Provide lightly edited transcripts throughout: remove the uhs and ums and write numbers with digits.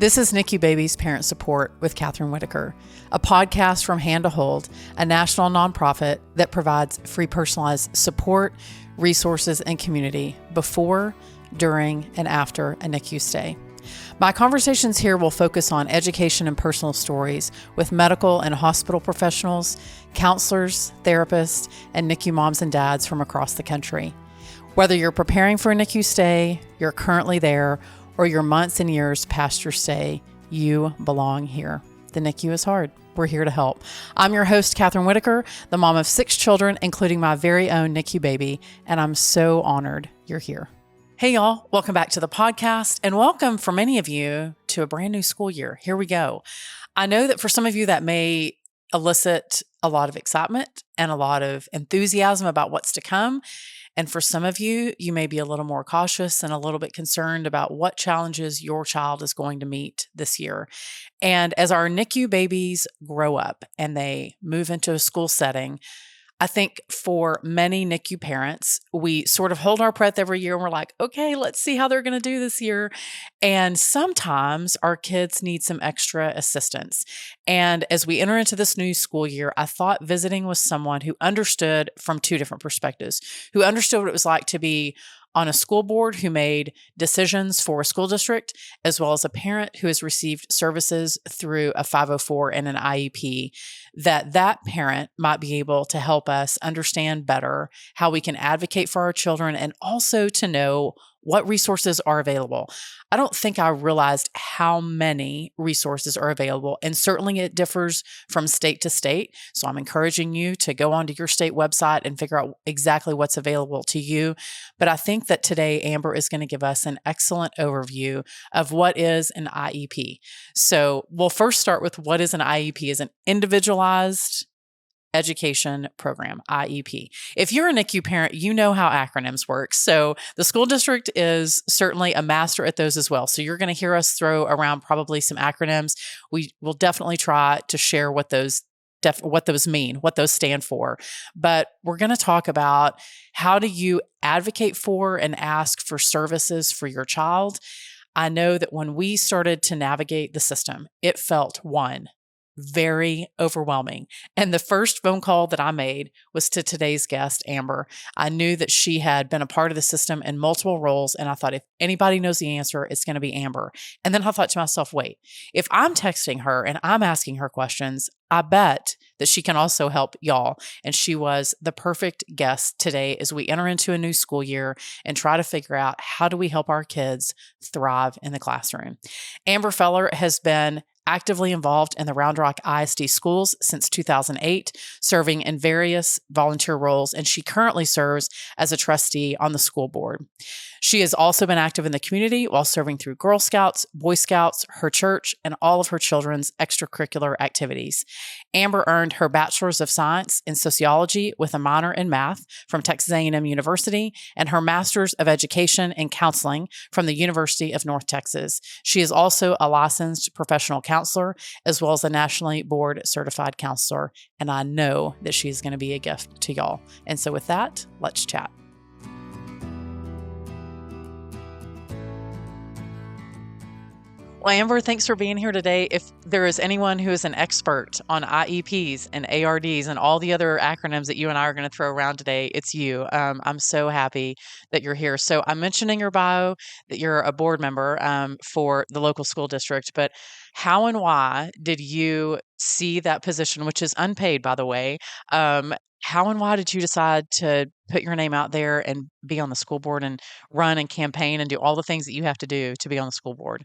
This is NICU Babies Parent Support with Catherine Whitaker, a podcast from Hand to Hold, a national nonprofit that provides free personalized support, resources, and community before, during, and after a NICU stay. My conversations here will focus on education and personal stories with medical and hospital professionals, counselors, therapists, and NICU moms and dads from across the country. Whether you're preparing for a NICU stay, you're currently there, or you're months and years past your stay, you belong here. The NICU is hard. We're here to help. I'm your host, Catherine Whitaker, the mom of 6 children, including my very own NICU baby, and I'm so honored you're here. Hey, y'all. Welcome back to the podcast, and welcome for many of you to a brand new school year. Here we go. I know that for some of you that may elicit a lot of excitement and a lot of enthusiasm about what's to come. And for some of you, you may be a little more cautious and a little bit concerned about what challenges your child is going to meet this year. And as our NICU babies grow up and they move into a school setting, I think for many NICU parents, we sort of hold our breath every year and we're like, okay, let's see how they're going to do this year. And sometimes our kids need some extra assistance. And as we enter into this new school year, I thought visiting with someone who understood from 2 different perspectives, who understood what it was like to be on a school board who made decisions for a school district, as well as a parent who has received services through a 504 and an IEP, that parent might be able to help us understand better how we can advocate for our children and also to know what resources are available. I don't think I realized how many resources are available, and certainly it differs from state to state. So I'm encouraging you to go onto your state website and figure out exactly what's available to you. But I think that today Amber is going to give us an excellent overview of what is an IEP. So we'll first start with what is an IEP, is an individualized education program, IEP. If you're a NICU parent, you know how acronyms work. So the school district is certainly a master at those as well. So you're going to hear us throw around probably some acronyms. We will definitely try to share what those mean, what those stand for. But we're going to talk about how do you advocate for and ask for services for your child. I know that when we started to navigate the system, it felt very overwhelming. And the first phone call that I made was to today's guest, Amber. I knew that she had been a part of the system in multiple roles. And I thought, if anybody knows the answer, it's going to be Amber. And then I thought to myself, wait, if I'm texting her and I'm asking her questions, I bet that she can also help y'all. And she was the perfect guest today as we enter into a new school year and try to figure out how do we help our kids thrive in the classroom. Amber Feller has been actively involved in the Round Rock ISD schools since 2008, serving in various volunteer roles, and she currently serves as a trustee on the school board. She has also been active in the community while serving through Girl Scouts, Boy Scouts, her church, and all of her children's extracurricular activities. Amber earned her Bachelor's of Science in Sociology with a minor in Math from Texas A&M University and her Master's of Education in Counseling from the University of North Texas. She is also a licensed professional counselor as well as a nationally board certified counselor, and I know that she's going to be a gift to y'all. And so with that, let's chat. Well, Amber, thanks for being here today. If there is anyone who is an expert on IEPs and ARDs and all the other acronyms that you and I are going to throw around today, it's you. I'm so happy that you're here. So I'm mentioning your bio that you're a board member for the local school district, but how and why did you see that position, which is unpaid, by the way? How and why did you decide to put your name out there and be on the school board and run and campaign and do all the things that you have to do to be on the school board?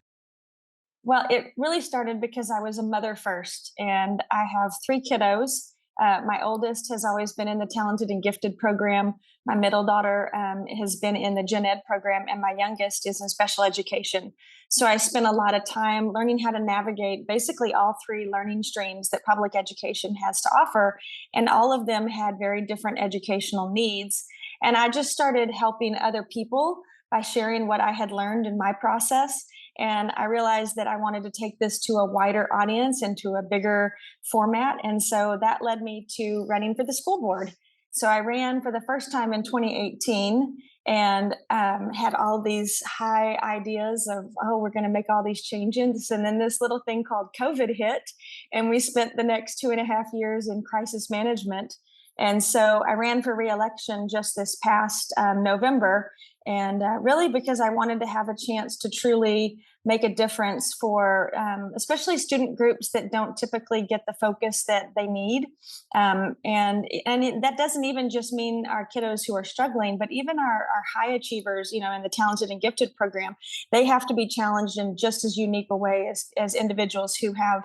Well, it really started because I was a mother first, and I have 3 kiddos. My oldest has always been in the talented and gifted program. My middle daughter has been in the gen ed program, and my youngest is in special education. So I spent a lot of time learning how to navigate basically all 3 learning streams that public education has to offer. And all of them had very different educational needs. And I just started helping other people by sharing what I had learned in my process. And I realized that I wanted to take this to a wider audience and to a bigger format. And so that led me to running for the school board. So I ran for the first time in 2018. and had all these high ideas of, oh, we're going to make all these changes. And then this little thing called COVID hit, and we spent the next 2.5 years in crisis management. And so I ran for reelection just this past November, and really because I wanted to have a chance to truly make a difference for especially student groups that don't typically get the focus that they need. That doesn't even just mean our kiddos who are struggling, but even our high achievers, in the talented and gifted program, they have to be challenged in just as unique a way as individuals who have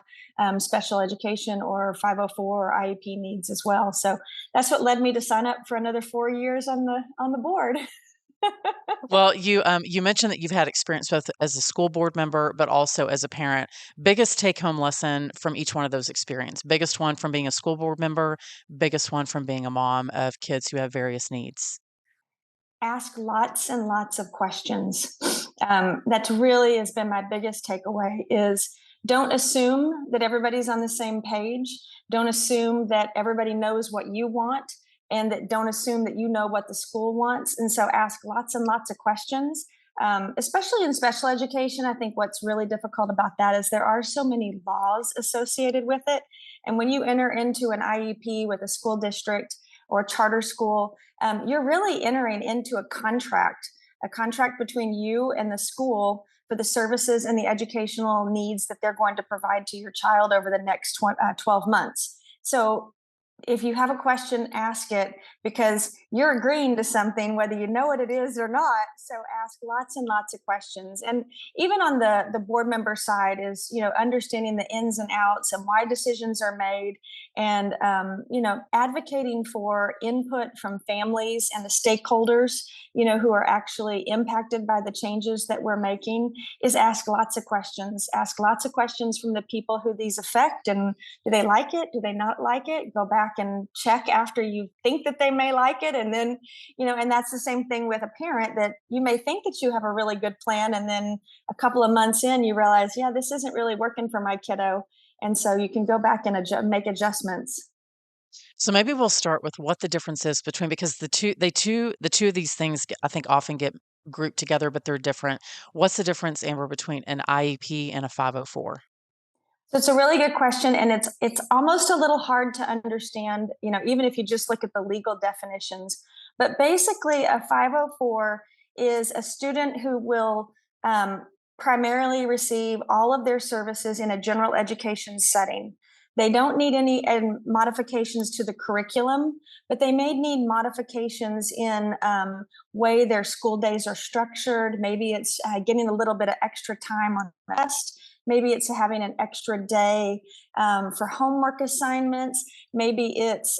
special education or 504 or IEP needs as well. So that's what led me to sign up for another 4 years on the board. Well, you mentioned that you've had experience both as a school board member, but also as a parent. Biggest take home lesson from each one of those experiences. Biggest one from being a school board member, biggest one from being a mom of kids who have various needs. Ask lots and lots of questions. That really has been my biggest takeaway is don't assume that everybody's on the same page. Don't assume that everybody knows what you want, and that don't assume that you know what the school wants. And so ask lots and lots of questions. Especially in special education, I think what's really difficult about that is there are so many laws associated with it. And when you enter into an IEP with a school district or a charter school, you're really entering into a contract between you and the school for the services and the educational needs that they're going to provide to your child over the next 12 months. So if you have a question, ask it, because you're agreeing to something, whether you know what it is or not. So ask lots and lots of questions. And even on the board member side is, understanding the ins and outs and why decisions are made, and, advocating for input from families and the stakeholders, who are actually impacted by the changes that we're making. Is ask lots of questions. Ask lots of questions from the people who these affect, and do they like it? Do they not like it? Go back and check after you think that they may like it. And then, and that's the same thing with a parent, that you may think that you have a really good plan. And then a couple of months in, you realize, yeah, this isn't really working for my kiddo. And so you can go back and make adjustments. So maybe we'll start with what the difference is between, because the two of these things I think often get grouped together, but they're different. What's the difference, Amber, between an IEP and a 504? So it's a really good question, and it's almost a little hard to understand, even if you just look at the legal definitions. But basically, a 504 is a student who will primarily receive all of their services in a general education setting. They don't need any modifications to the curriculum, but they may need modifications in way their school days are structured. Maybe it's getting a little bit of extra time on rest. Maybe it's having an extra day for homework assignments. Maybe it's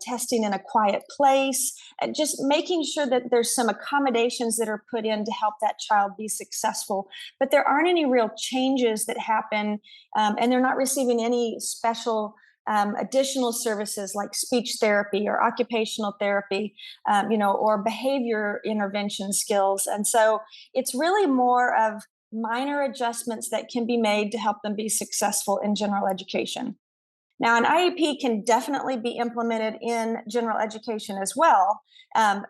testing in a quiet place. Just making sure that there's some accommodations that are put in to help that child be successful. But there aren't any real changes that happen, and they're not receiving any special additional services like speech therapy or occupational therapy, or behavior intervention skills. And so it's really more of minor adjustments that can be made to help them be successful in general education. Now, an IEP can definitely be implemented in general education as well,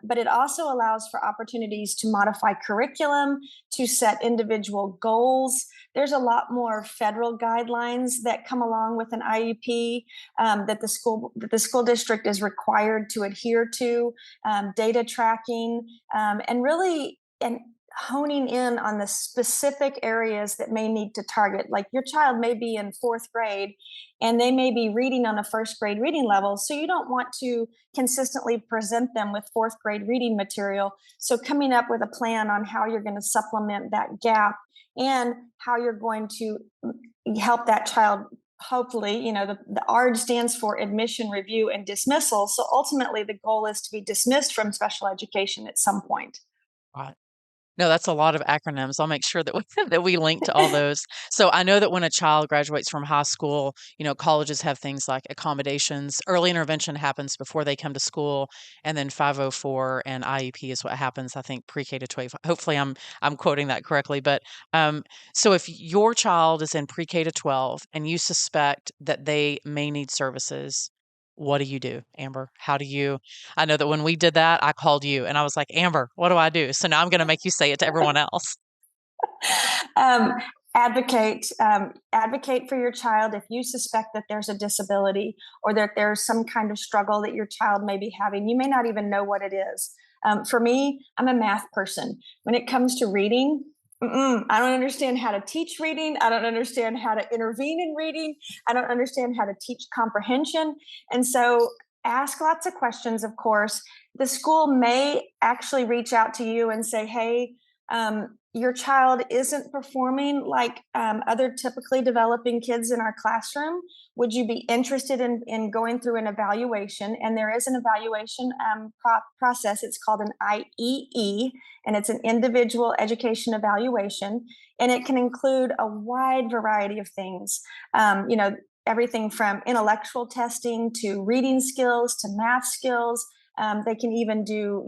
but it also allows for opportunities to modify curriculum, to set individual goals. There's a lot more federal guidelines that come along with an IEP that the school district is required to adhere to, data tracking, and really and honing in on the specific areas that may need to target. Like your child may be in fourth grade and they may be reading on a first grade reading level. So you don't want to consistently present them with fourth grade reading material. So coming up with a plan on how you're going to supplement that gap and how you're going to help that child. Hopefully, the ARD stands for admission, review, and dismissal. So ultimately, the goal is to be dismissed from special education at some point. Right. No, that's a lot of acronyms. I'll make sure that we that we link to all those. So I know that when a child graduates from high school, colleges have things like accommodations. Early intervention happens before they come to school, and then 504 and IEP is what happens, I think, pre-K to 12. Hopefully I'm quoting that correctly. But so if your child is in pre-K to 12 and you suspect that they may need services, What do you do, Amber? How do you? I know that when we did that, I called you and I was like, Amber, what do I do? So now I'm going to make you say it to everyone else. um, advocate for your child. If you suspect that there's a disability or that there's some kind of struggle that your child may be having, you may not even know what it is. For me, I'm a math person. When it comes to reading, I don't understand how to teach reading. I don't understand how to intervene in reading. I don't understand how to teach comprehension. And so ask lots of questions, of course. The school may actually reach out to you and say, hey, your child isn't performing like other typically developing kids in our classroom. Would you be interested in going through an evaluation? And there is an evaluation process. It's called an IEE, and it's an individual education evaluation. And it can include a wide variety of things. Everything from intellectual testing to reading skills to math skills. They can even do,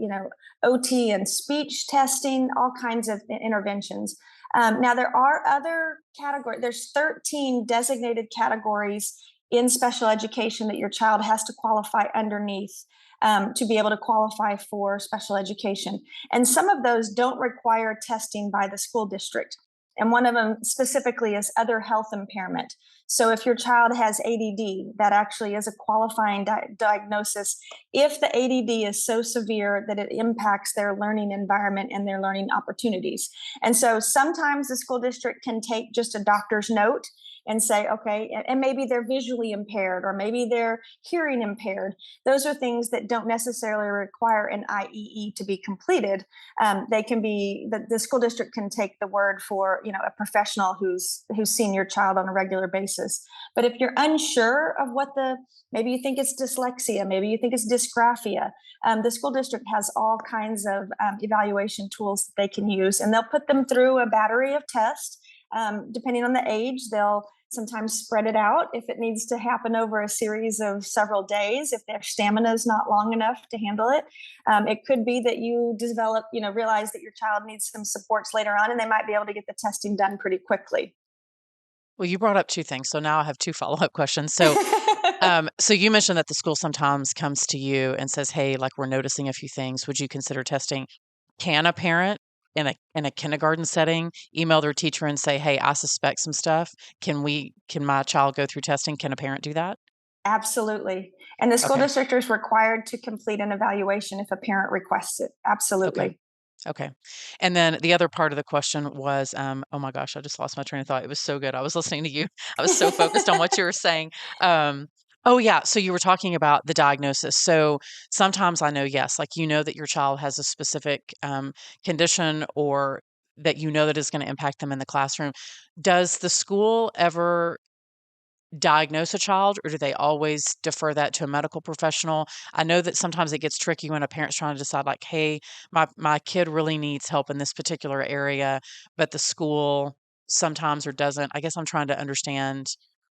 OT and speech testing, all kinds of interventions. Now, there are other categories. There's 13 designated categories in special education that your child has to qualify underneath to be able to qualify for special education. And some of those don't require testing by the school district. And one of them specifically is other health impairment. So if your child has ADD, that actually is a qualifying diagnosis if the ADD is so severe that it impacts their learning environment and their learning opportunities. And so sometimes the school district can take just a doctor's note and say, okay, and maybe they're visually impaired or maybe they're hearing impaired. Those are things that don't necessarily require an IEE to be completed. They can be, the school district can take the word for, a professional who's seen your child on a regular basis. But if you're unsure of maybe you think it's dyslexia, maybe you think it's dysgraphia, the school district has all kinds of evaluation tools that they can use, and they'll put them through a battery of tests. Depending on the age, they'll sometimes spread it out if it needs to happen over a series of several days, if their stamina is not long enough to handle it. It could be that you realize that your child needs some supports later on, and they might be able to get the testing done pretty quickly. Well, you brought up two things. So now I have two follow-up questions. So, so you mentioned that the school sometimes comes to you and says, hey, like we're noticing a few things. Would you consider testing? Can a parent in a kindergarten setting email their teacher and say, hey, I suspect some stuff? Can my child go through testing? Can a parent do that? Absolutely. And the school Okay. district is required to complete an evaluation if a parent requests it. Okay. Absolutely. Okay. And then the other part of the question was, oh my gosh, I just lost my train of thought. It was so good. I was listening to you. I was so focused on what you were saying. Oh yeah. So you were talking about the diagnosis. So sometimes I know, yes, like that your child has a specific condition or that that is going to impact them in the classroom. Does the school ever diagnose a child, or do they always defer that to a medical professional? I know that sometimes it gets tricky when a parent's trying to decide like, hey, my kid really needs help in this particular area, but the school sometimes or doesn't. I guess I'm trying to understand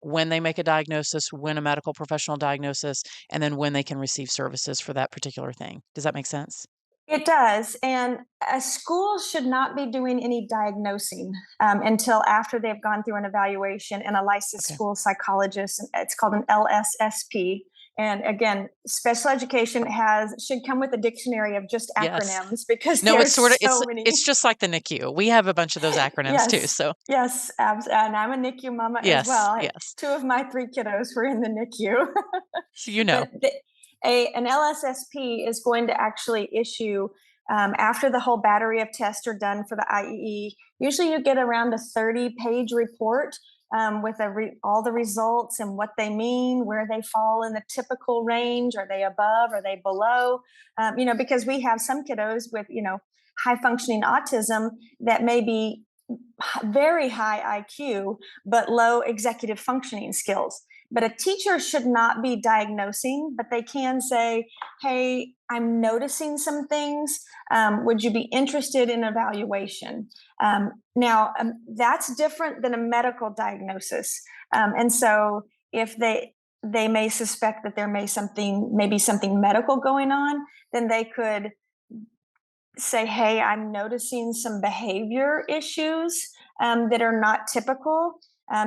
when they make a diagnosis, when a medical professional diagnosis, and then when they can receive services for that particular thing. Does that make sense? It does. And a school should not be doing any diagnosing until after they've gone through an evaluation and a licensed Okay. school psychologist. It's called an LSSP. And again, special education should come with a dictionary of just Yes. acronyms because No, it's sort of there's so many. it's just like the NICU. We have a bunch of those acronyms too. Yes, So yes, and I'm a NICU mama as yes, well. yes. Two of my three kiddos were in the NICU. So you know. But an LSSP is going to actually issue after the whole battery of tests are done for the IEE. Usually, you get around a 30-page report with all the results and what they mean, where they fall in the typical range. Are they above? Are they below? Because we have some kiddos with high functioning autism that may be very high IQ, but low executive functioning skills. But a teacher should not be diagnosing, but they can say, hey, I'm noticing some things. Would you be interested in evaluation? Now, that's different than a medical diagnosis. And so if they may suspect that there may be something medical going on, then they could say, hey, I'm noticing some behavior issues that are not typical.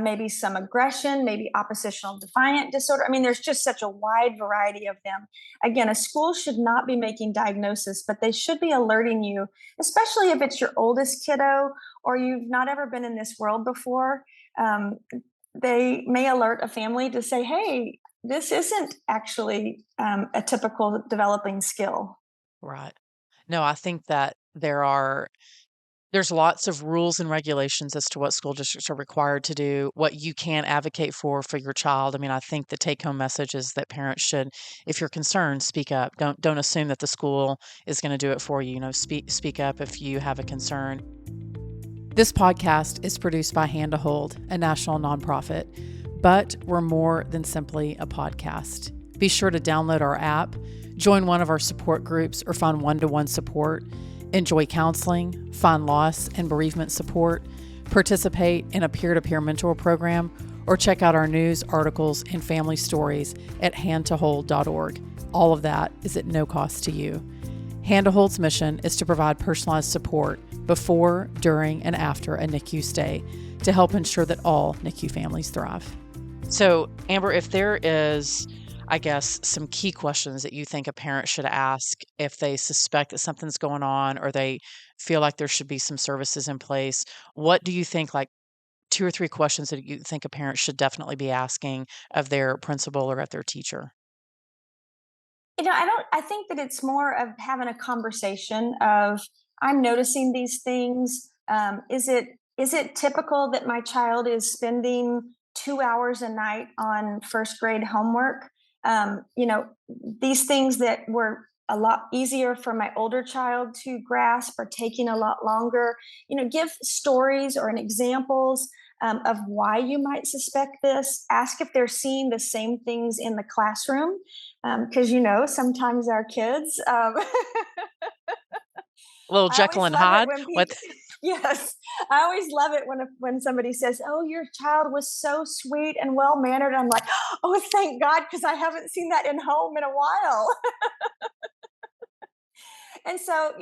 maybe some aggression, maybe oppositional defiant disorder. I mean, there's just such a wide variety of them. Again, a school should not be making diagnosis, but they should be alerting you, especially if it's your oldest kiddo or you've not ever been in this world before. Um, they may alert a family to say, hey, this isn't actually a typical developing skill. Right. No, I think that there's lots of rules and regulations as to what school districts are required to do, what you can advocate for your child. I mean, I think the take-home message is that parents should, if you're concerned, speak up. Don't assume that the school is going to do it for you. You know, speak up if you have a concern. This podcast is produced by Hand to Hold, a national nonprofit, but we're more than simply a podcast. Be sure to download our app, join one of our support groups, or find one-to-one support. Enjoy counseling, find loss and bereavement support, participate in a peer-to-peer mentor program, or check out our news, articles, and family stories at handtohold.org. All of that is at no cost to you. Hand to Hold's mission is to provide personalized support before, during, and after a NICU stay to help ensure that all NICU families thrive. So, Amber, if there is, I guess, some key questions that you think a parent should ask if they suspect that something's going on or they feel like there should be some services in place, what do you think, like 2 or 3 questions that you think a parent should definitely be asking of their principal or of their teacher? I think that it's more of having a conversation of, I'm noticing these things. Is it typical that my child is spending 2 hours a night on first grade homework? These things that were a lot easier for my older child to grasp are taking a lot longer. Give stories or an examples of why you might suspect this. Ask if they're seeing the same things in the classroom, because sometimes our kids. Little I Jekyll always and love it Hyde when with people. Yes, I always love it when somebody says, "Oh, your child was so sweet and well mannered." I'm like, "Oh, thank God," because I haven't seen that in home in a while. And so,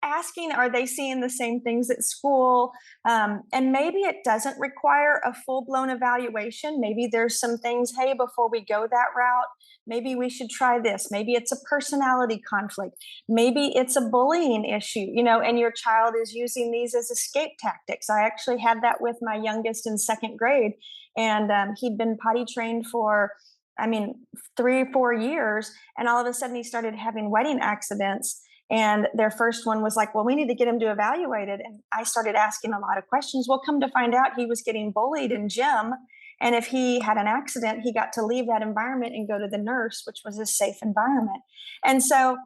asking, are they seeing the same things at school? And maybe it doesn't require a full blown evaluation. Maybe there's some things, hey, before we go that route, maybe we should try this. Maybe it's a personality conflict. Maybe it's a bullying issue, and your child is using these as escape tactics. I actually had that with my youngest in second grade, and he'd been potty trained for, I mean, 3 or 4 years. And all of a sudden he started having wedding accidents, and their first one was like, well, we need to get him to evaluate it. And I started asking a lot of questions. Well, come to find out, he was getting bullied in gym. And if he had an accident, he got to leave that environment and go to the nurse, which was a safe environment. And so,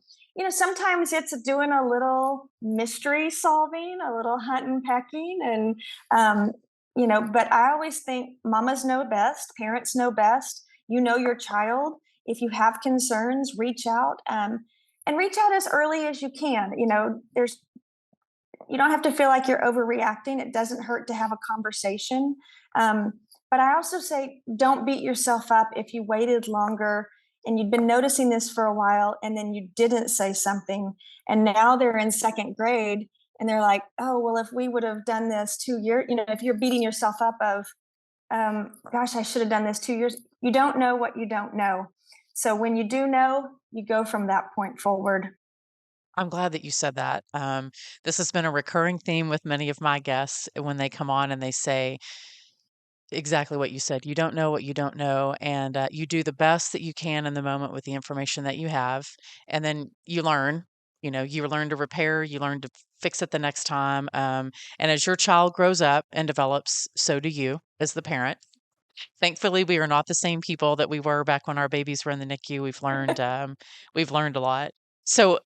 sometimes it's doing a little mystery solving, a little hunt and pecking. And, but I always think mamas know best, parents know best. You know your child. If you have concerns, reach out. And reach out as early as you can. You don't have to feel like you're overreacting. It doesn't hurt to have a conversation. Um, but I also say, don't beat yourself up if you waited longer and you'd been noticing this for a while and then you didn't say something. And now they're in second grade and they're like, oh, well, if we would have done this 2 years, if you're beating yourself up of, gosh, I should have done this 2 years. You don't know what you don't know. So when you do know, you go from that point forward. I'm glad that you said that. This has been a recurring theme with many of my guests when they come on and they say exactly what you said. You don't know what you don't know, and you do the best that you can in the moment with the information that you have, and then you learn. You learn to repair, you learn to fix it the next time. And as your child grows up and develops, so do you as the parent. Thankfully, we are not the same people that we were back when our babies were in the NICU. We've learned a lot. So,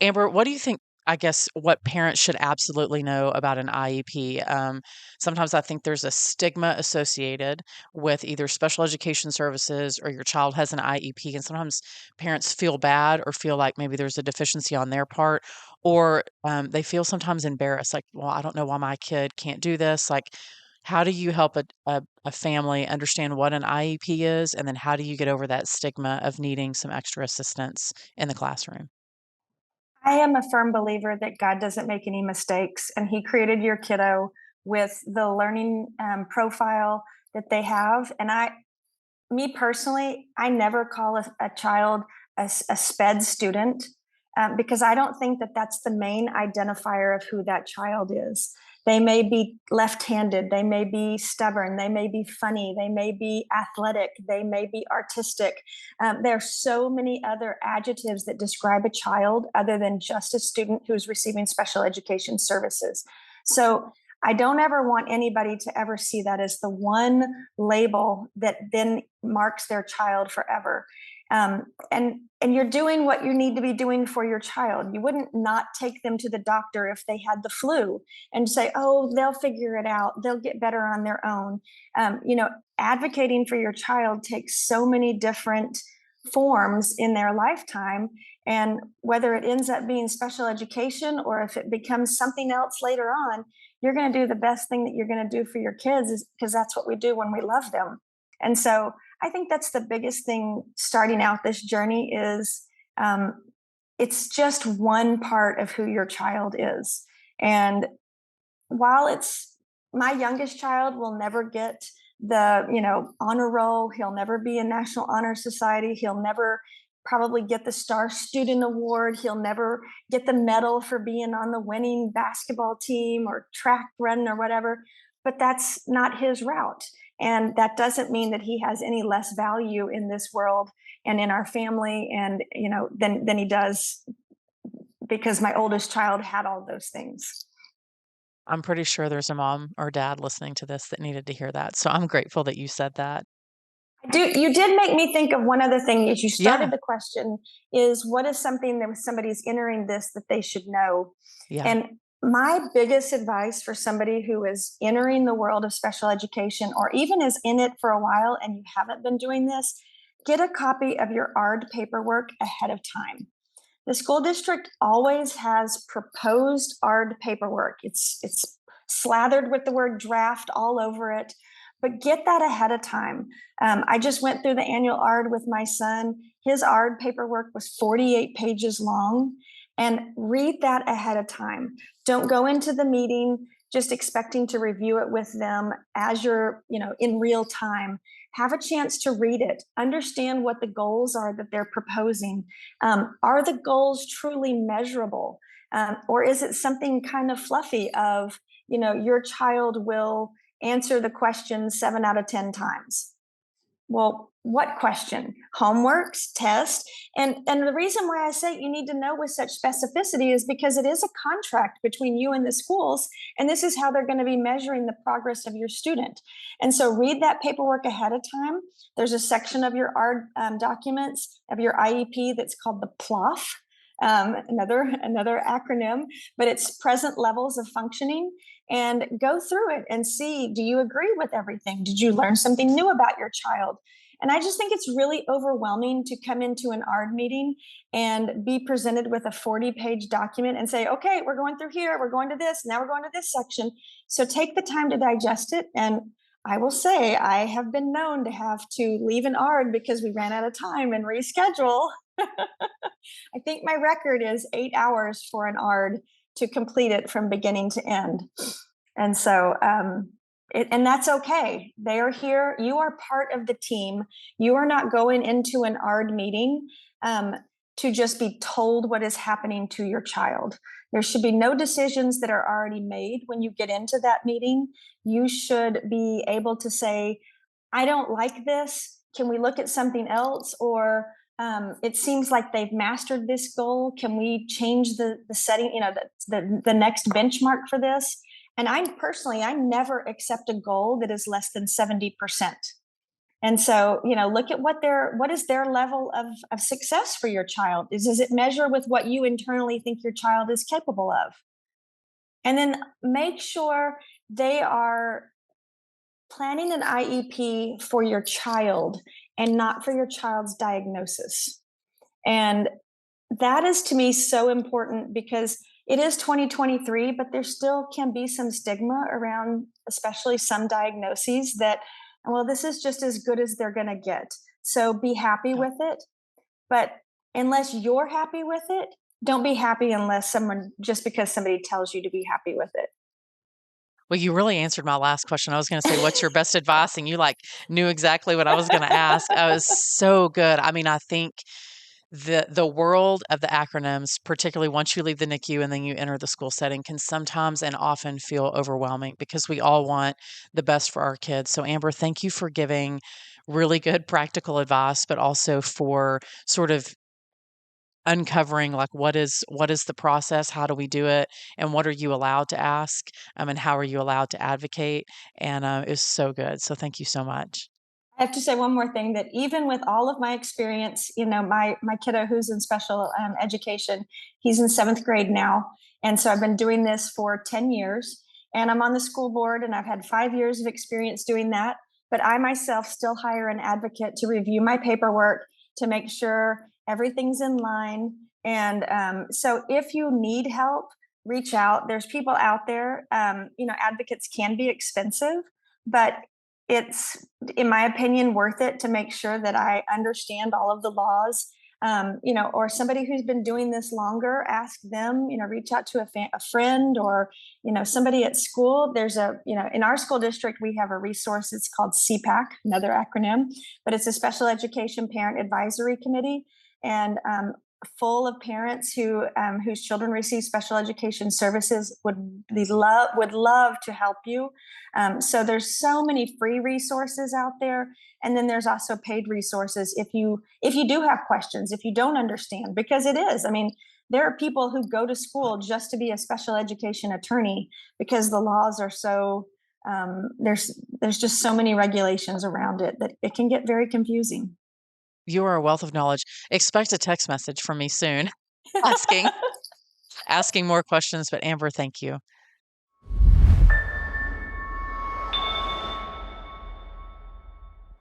Amber, what do you think? I guess what parents should absolutely know about an IEP. Sometimes I think there's a stigma associated with either special education services or your child has an IEP, and sometimes parents feel bad or feel like maybe there's a deficiency on their part, or they feel sometimes embarrassed, like, well, I don't know why my kid can't do this. Like, how do you help a family understand what an IEP is, and then how do you get over that stigma of needing some extra assistance in the classroom? I am a firm believer that God doesn't make any mistakes, and He created your kiddo with the learning profile that they have. And me personally, I never call a child a SPED student, because I don't think that that's the main identifier of who that child is. They may be left-handed, they may be stubborn, they may be funny, they may be athletic, they may be artistic. There are so many other adjectives that describe a child other than just a student who's receiving special education services. So I don't ever want anybody to ever see that as the one label that then marks their child forever. And you're doing what you need to be doing for your child. You wouldn't not take them to the doctor if they had the flu and say, "Oh, they'll figure it out. They'll get better on their own." Advocating for your child takes so many different forms in their lifetime. And whether it ends up being special education or if it becomes something else later on, you're going to do the best thing that you're going to do for your kids, because that's what we do when we love them. And so I think that's the biggest thing starting out this journey is, it's just one part of who your child is. And while it's my youngest child will never get the honor roll, he'll never be in National Honor Society, he'll never probably get the Star Student Award, he'll never get the medal for being on the winning basketball team or track run or whatever, but that's not his route. And that doesn't mean that he has any less value in this world and in our family, and than he does because my oldest child had all those things. I'm pretty sure there's a mom or dad listening to this that needed to hear that. So I'm grateful that you said that. You did make me think of one other thing as you Yeah. started the question, is what is something that somebody's entering this that they should know? Yeah. And my biggest advice for somebody who is entering the world of special education, or even is in it for a while and you haven't been doing this, get a copy of your ARD paperwork ahead of time. The school district always has proposed ARD paperwork. It's slathered with the word draft all over it, but get that ahead of time. I just went through the annual ARD with my son. His ARD paperwork was 48 pages long, and read that ahead of time. Don't go into the meeting just expecting to review it with them as you're, in real time. Have a chance to read it, understand what the goals are that they're proposing. Are the goals truly measurable? Or is it something kind of fluffy of, your child will answer the question 7 out of 10 times? Well, what question? Homeworks, tests? And the reason why I say you need to know with such specificity is because it is a contract between you and the schools, and this is how they're going to be measuring the progress of your student. And so read that paperwork ahead of time. There's a section of your ARD documents, of your IEP, that's called the PLOF, another acronym, but it's present levels of functioning. And go through it and see, do you agree with everything? Did you learn something new about your child? And I just think it's really overwhelming to come into an ARD meeting and be presented with a 40-page document and say, okay, we're going through here, we're going to this, now we're going to this section. So take the time to digest it. And I will say, I have been known to have to leave an ARD because we ran out of time and reschedule. I think my record is 8 hours for an ARD to complete it from beginning to end. And so, and that's okay. They are here. You are part of the team. You are not going into an ARD meeting to just be told what is happening to your child. There should be no decisions that are already made when you get into that meeting. You should be able to say, I don't like this. Can we look at something else? Or it seems like they've mastered this goal. Can we change the setting, the next benchmark for this? And I never accept a goal that is less than 70%. And so, look at what is their level of success for your child? Does it measure with what you internally think your child is capable of? And then make sure they are planning an IEP for your child and not for your child's diagnosis. And that is, to me, so important because it is 2023, but there still can be some stigma around, especially some diagnoses that, well, this is just as good as they're going to get. So be happy with it. But unless you're happy with it, don't be happy just because somebody tells you to be happy with it. Well, you really answered my last question. I was going to say, what's your best advice? And you knew exactly what I was going to ask. I was so good. I mean, I think the world of the acronyms, particularly once you leave the NICU and then you enter the school setting, can sometimes and often feel overwhelming because we all want the best for our kids. So Amber, thank you for giving really good practical advice, but also for sort of uncovering what is the process, how do we do it, and what are you allowed to ask, and how are you allowed to advocate. And it was so good. So thank you so much. I have to say one more thing, that even with all of my experience, my kiddo who's in special education, he's in 7th grade now. And so I've been doing this for 10 years, and I'm on the school board, and I've had 5 years of experience doing that. But I myself still hire an advocate to review my paperwork to make sure everything's in line. And so if you need help, reach out. There's people out there. Advocates can be expensive, but it's, in my opinion, worth it to make sure that I understand all of the laws. Or somebody who's been doing this longer, ask them, reach out to a friend, or, somebody at school. There's in our school district, we have a resource. It's called CPAC, another acronym, but it's a Special Education Parent Advisory Committee. And full of parents whose children receive special education services would love to help you. So there's so many free resources out there, and then there's also paid resources if you do have questions, if you don't understand, because it is. I mean, there are people who go to school just to be a special education attorney because the laws are so there's just so many regulations around it that it can get very confusing. You are a wealth of knowledge. Expect a text message from me soon asking asking more questions. But Amber, thank you.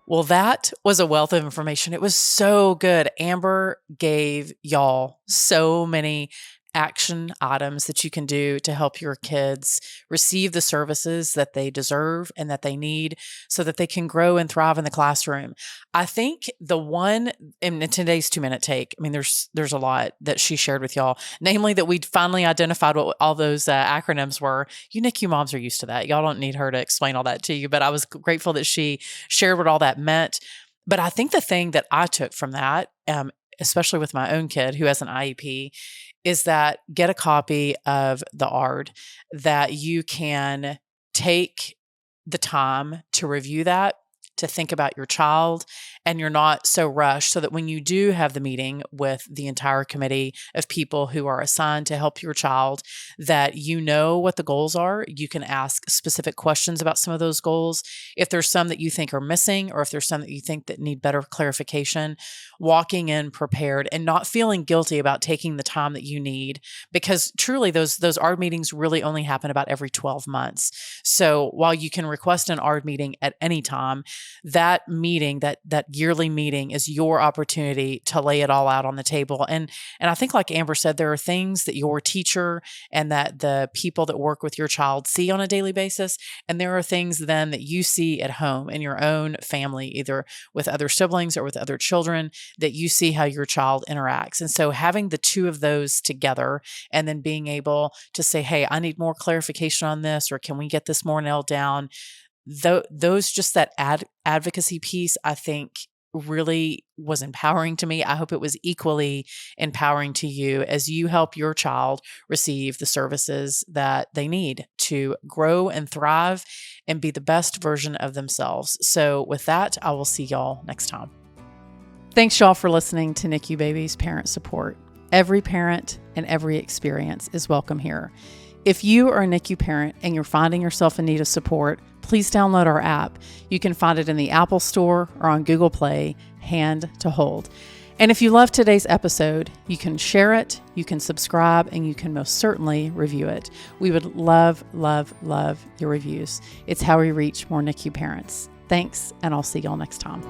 Well, that was a wealth of information. It was so good. Amber gave y'all so many action items that you can do to help your kids receive the services that they deserve and that they need so that they can grow and thrive in the classroom. I think the one in today's 2-minute take, I mean, there's a lot that she shared with y'all, namely that we finally identified what all those acronyms were. You NICU moms are used to that. Y'all don't need her to explain all that to you, but I was grateful that she shared what all that meant. But I think the thing that I took from that, especially with my own kid who has an IEP, is that get a copy of the ARD, that you can take the time to review that, to think about your child, and you're not so rushed, so that when you do have the meeting with the entire committee of people who are assigned to help your child, that you know what the goals are. You can ask specific questions about some of those goals. If there's some that you think are missing, or if there's some that you think that need better clarification, walking in prepared and not feeling guilty about taking the time that you need, because truly those ARD meetings really only happen about every 12 months. So while you can request an ARD meeting at any time, that meeting, that yearly meeting, is your opportunity to lay it all out on the table. And I think, like Amber said, there are things that your teacher and that the people that work with your child see on a daily basis. And there are things then that you see at home in your own family, either with other siblings or with other children, that you see how your child interacts. And so having the two of those together, and then being able to say, hey, I need more clarification on this, or can we get this more nailed down? Those just that advocacy piece, I think, really was empowering to me. I hope it was equally empowering to you as you help your child receive the services that they need to grow and thrive and be the best version of themselves. So with that, I will see y'all next time. Thanks, y'all, for listening to NICU Babies Parent Support. Every parent and every experience is welcome here. If you are a NICU parent and you're finding yourself in need of support, please download our app. You can find it in the Apple Store or on Google Play, Hand to Hold. And if you love today's episode, you can share it, you can subscribe, and you can most certainly review it. We would love, love, love your reviews. It's how we reach more NICU parents. Thanks, and I'll see y'all next time.